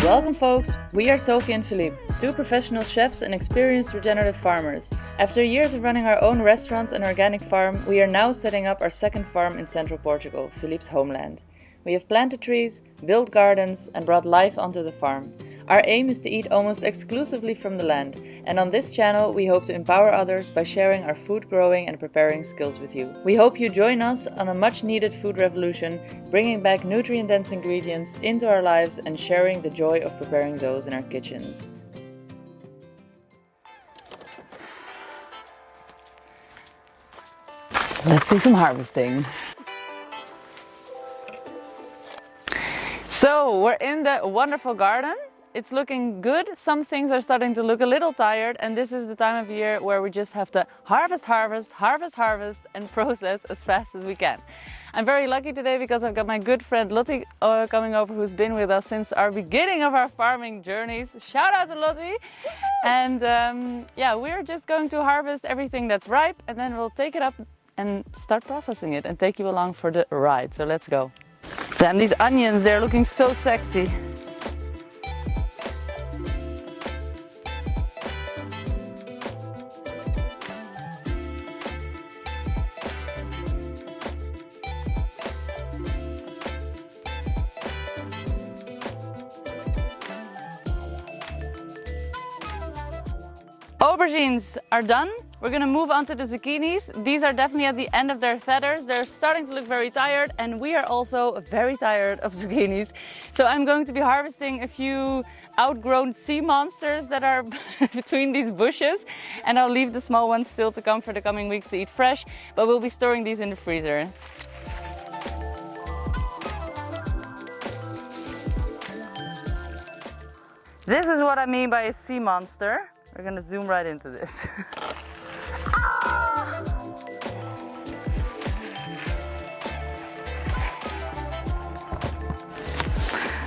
Welcome folks, we are Sophie and Philippe, two professional chefs and experienced regenerative farmers. After years of running our own restaurants and organic farm, we are now setting up our second farm in Central Portugal, Philippe's homeland. We have planted trees, built gardens and brought life onto the farm. Our aim is to eat almost exclusively from the land, and on this channel we hope to empower others by sharing our food growing and preparing skills with you. We hope you join us on a much needed food revolution, bringing back nutrient-dense ingredients into our lives and sharing the joy of preparing those in our kitchens. Let's do some harvesting. So we're in the wonderful garden. It's looking good. Some things are starting to look a little tired, and this is the time of year where we just have to harvest and process as fast as we can. I'm very lucky today because I've got my good friend Lottie coming over, who's been with us since our beginning of our farming journeys. Shout out to Lottie! And yeah, we're just going to harvest everything that's ripe, and then we'll take it up and start processing it and take you along for the ride. So let's go. Damn, these onions, they're looking so sexy. Aubergines are done. We're gonna move on to the zucchinis. These are definitely at the end of their feathers. They're starting to look very tired, and we are also very tired of zucchinis. So I'm going to be harvesting a few outgrown sea monsters that are between these bushes, and I'll leave the small ones still to come for the coming weeks to eat fresh, but we'll be storing these in the freezer. This is what I mean by a sea monster. We're gonna zoom right into this.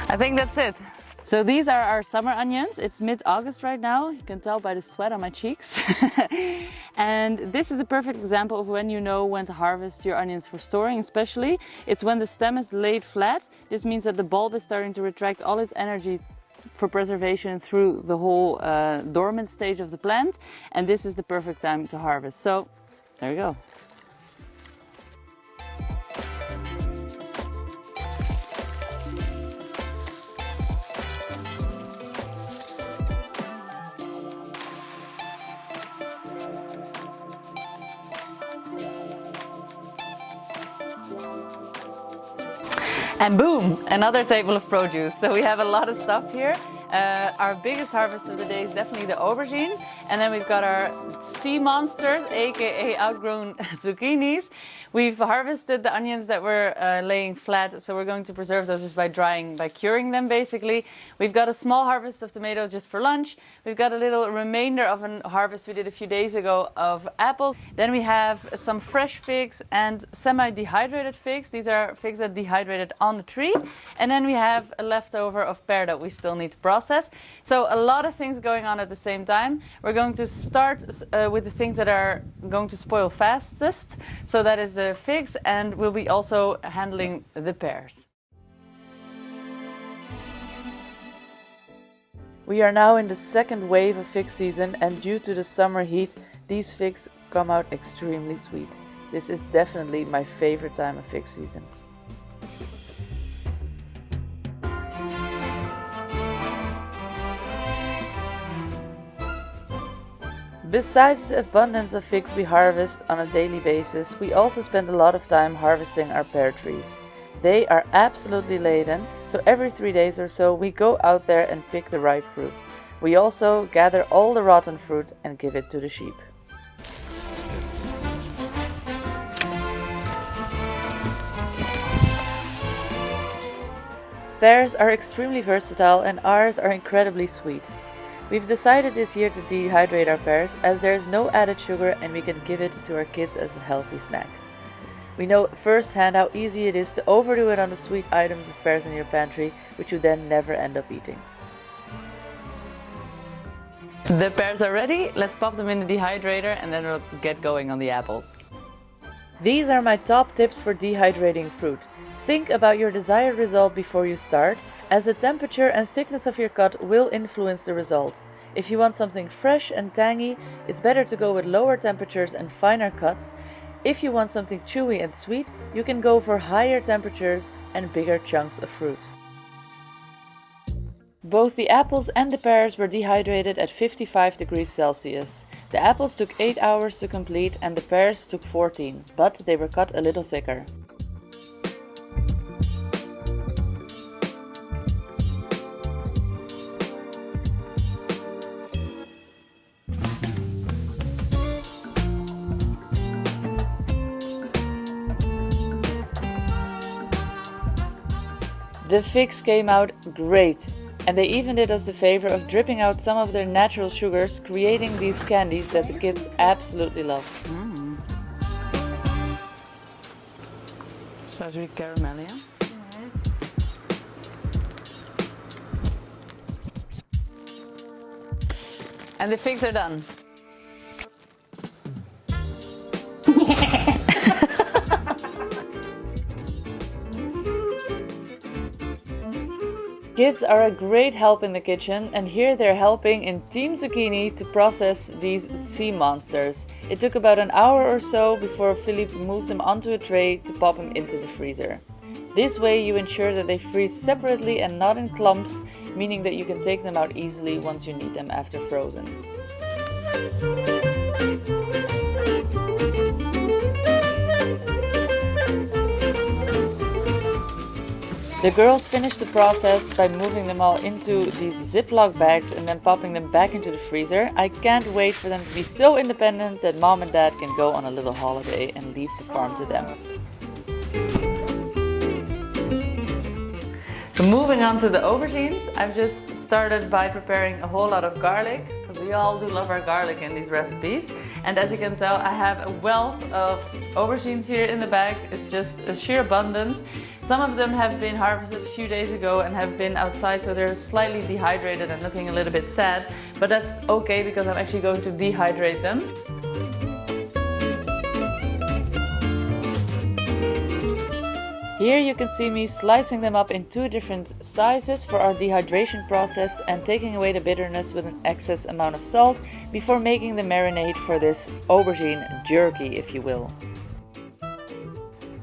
I think that's it. So these are our summer onions. It's mid-August right now. You can tell by the sweat on my cheeks. And this is a perfect example of when you know when to harvest your onions for storing, especially. It's when the stem is laid flat. This means that the bulb is starting to retract all its energy for preservation through the whole dormant stage of the plant, and this is the perfect time to harvest. So there you go. And boom, another table of produce. So we have a lot of stuff here. Our biggest harvest of the day is definitely the aubergine. And then we've got our sea monsters, aka outgrown zucchinis. We've harvested the onions that were laying flat, so we're going to preserve those just by drying, by curing them basically. We've got a small harvest of tomatoes just for lunch. We've got a little remainder of a harvest we did a few days ago of apples. Then we have some fresh figs and semi-dehydrated figs. These are figs that dehydrated on the tree. And then we have a leftover of pear that we still need to process. So a lot of things going on at the same time. We're going to start with the things that are going to spoil fastest. So that is the figs, and we'll be also handling the pears. We are now in the second wave of fig season, and due to the summer heat, these figs come out extremely sweet. This is definitely my favorite time of fig season. Besides the abundance of figs we harvest on a daily basis, we also spend a lot of time harvesting our pear trees. They are absolutely laden, so every 3 days or so we go out there and pick the ripe fruit. We also gather all the rotten fruit and give it to the sheep. Pears are extremely versatile, and ours are incredibly sweet. We've decided this year to dehydrate our pears, as there is no added sugar and we can give it to our kids as a healthy snack. We know firsthand how easy it is to overdo it on the sweet items of pears in your pantry, which you then never end up eating. The pears are ready. Let's pop them in the dehydrator and then we'll get going on the apples. These are my top tips for dehydrating fruit. Think about your desired result before you start, as the temperature and thickness of your cut will influence the result. If you want something fresh and tangy, it's better to go with lower temperatures and finer cuts. If you want something chewy and sweet, you can go for higher temperatures and bigger chunks of fruit. Both the apples and the pears were dehydrated at 55 degrees Celsius. The apples took 8 hours to complete and the pears took 14, but they were cut a little thicker. The figs came out great, and they even did us the favor of dripping out some of their natural sugars, creating these candies that the kids absolutely love. So sweet caramel, yeah? And the figs are done. Kids are a great help in the kitchen, and here they're helping in Team Zucchini to process these sea monsters. It took about an hour or so before Philippe moved them onto a tray to pop them into the freezer. This way you ensure that they freeze separately and not in clumps, meaning that you can take them out easily once you need them after frozen. The girls finished the process by moving them all into these Ziploc bags and then popping them back into the freezer. I can't wait for them to be so independent that mom and dad can go on a little holiday and leave the farm to them. So moving on to the aubergines, I've just started by preparing a whole lot of garlic, because we all do love our garlic in these recipes. And as you can tell, I have a wealth of aubergines here in the bag. It's just a sheer abundance. Some of them have been harvested a few days ago and have been outside, so they're slightly dehydrated and looking a little bit sad, but that's okay because I'm actually going to dehydrate them. Here you can see me slicing them up in 2 different sizes for our dehydration process and taking away the bitterness with an excess amount of salt before making the marinade for this aubergine jerky, if you will.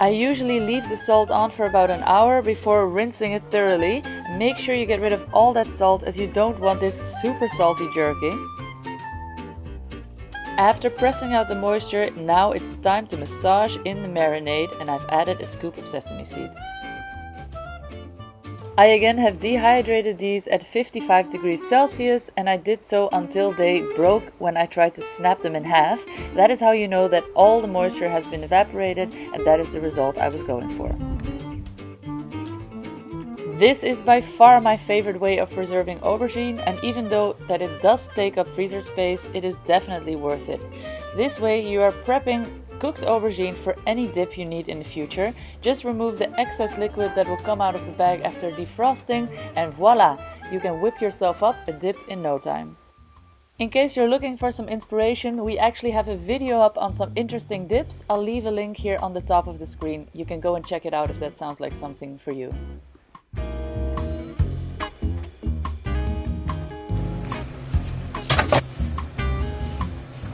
I usually leave the salt on for about an hour before rinsing it thoroughly. Make sure you get rid of all that salt, as you don't want this super salty jerky. After pressing out the moisture, now it's time to massage in the marinade, and I've added a scoop of sesame seeds. I again have dehydrated these at 55 degrees Celsius, and I did so until they broke when I tried to snap them in half. That is how you know that all the moisture has been evaporated, and that is the result I was going for. This is by far my favorite way of preserving aubergine, and even though that it does take up freezer space, it is definitely worth it. This way you are prepping cooked aubergine for any dip you need in the future. Just remove the excess liquid that will come out of the bag after defrosting, and voila, you can whip yourself up a dip in no time. In case you're looking for some inspiration, we actually have a video up on some interesting dips. I'll leave a link here on the top of the screen. You can go and check it out if that sounds like something for you.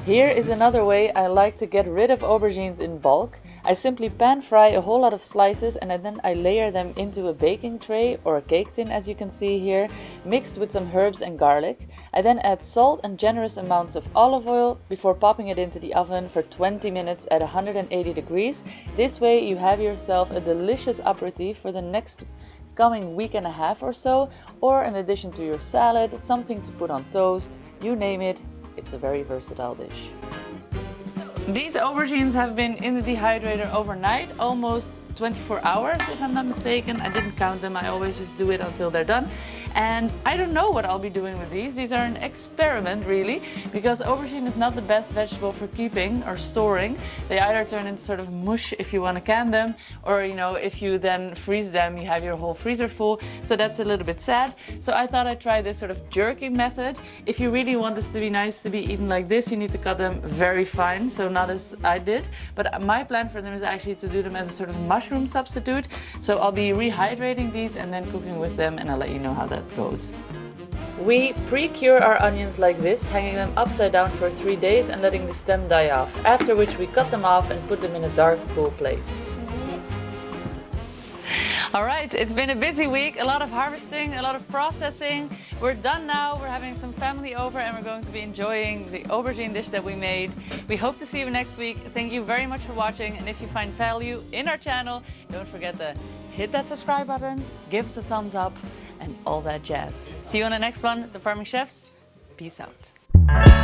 Here is another way I like to get rid of aubergines in bulk. I simply pan fry a whole lot of slices and then I layer them into a baking tray or a cake tin, as you can see here, mixed with some herbs and garlic. I then add salt and generous amounts of olive oil before popping it into the oven for 20 minutes at 180 degrees. This way you have yourself a delicious aperitif for the next coming week and a half or so, or in addition to your salad, something to put on toast, you name it. It's a very versatile dish. These aubergines have been in the dehydrator overnight, almost 24 hours if I'm not mistaken. I didn't count them, I always just do it until they're done. And I don't know what I'll be doing with these. These are an experiment really, because aubergine is not the best vegetable for keeping or storing. They either turn into sort of mush if you want to can them, or you know, if you then freeze them, you have your whole freezer full. So that's a little bit sad. So I thought I'd try this sort of jerky method. If you really want this to be nice to be eaten like this, you need to cut them very fine, so not as I did. But my plan for them is actually to do them as a sort of mushroom substitute. So I'll be rehydrating these and then cooking with them, and I'll let you know how that goes. We pre-cure our onions like this, hanging them upside down for 3 days and letting the stem die off, after which we cut them off and put them in a dark, cool place. Alright, it's been a busy week, a lot of harvesting, a lot of processing. We're done now, we're having some family over and we're going to be enjoying the aubergine dish that we made. We hope to see you next week. Thank you very much for watching, and if you find value in our channel, don't forget to hit that subscribe button, give us a thumbs up, and all that jazz. See you on the next one, The Farming Chefs. Peace out.